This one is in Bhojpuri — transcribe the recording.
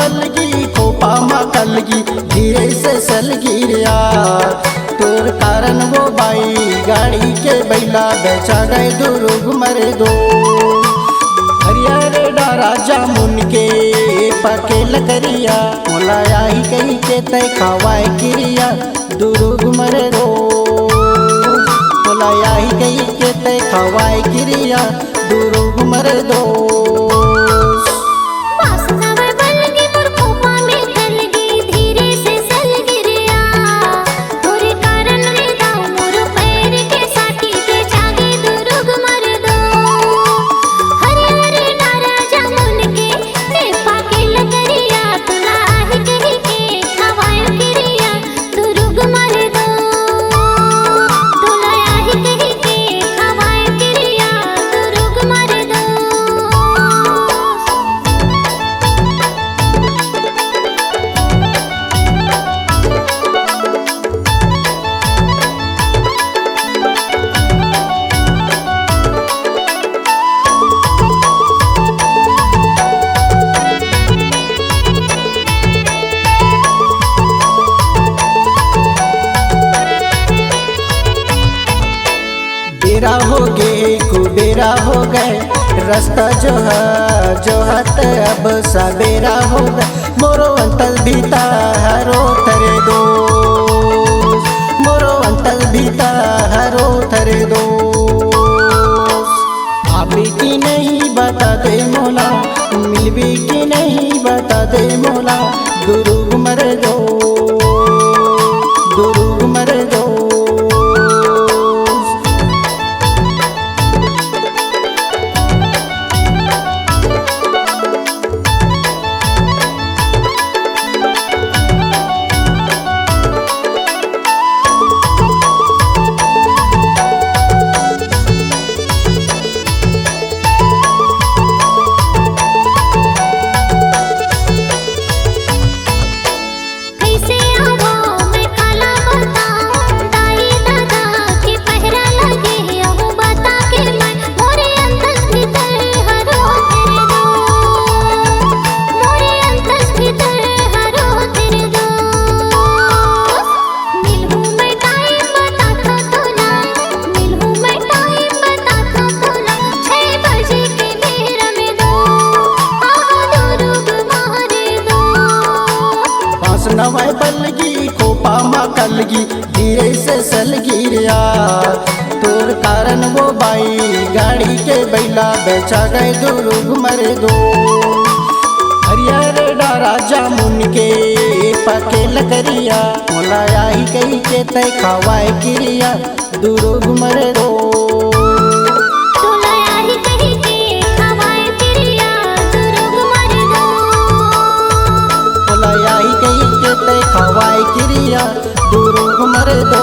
बलगी खोपा मा कलगी धीरे से सलगिरिया तोर कारण वो बाई गाड़ी के बैला बेचा गए दुर्ग मरे दो हरियर डारा जामुन के पके लकरिया मोला आई कही के तय खवाए क्रिया दुर्ग मरे दो मोला आई कही के तय खवाए क्रिया दुर्ग मरे दो बेरा हो गए कुबेरा हो गए रास्ता जो है अब सवेरा हो गए मोरो अंतल भीता हरो थरे दो मोरो अंतल भीता हरो थरे दो आबी की नहीं बता दे मोला मिलबी की नहीं बता दे मोला दुर्ग मरे दो दुर्ग मरे दो नवाई बलगी खोपा मा कलगी धीरे से सलगिरिया तोर कारण वो बाई गाड़ी के बैला बेचा गए दुर्ग मरे दो हरियर डारा जामुन के पके लकरिया मोला आई कही के तय खवाए क्रिया दुर्ग मरे दो खवाए क्रिया दुर्ग मरे दो।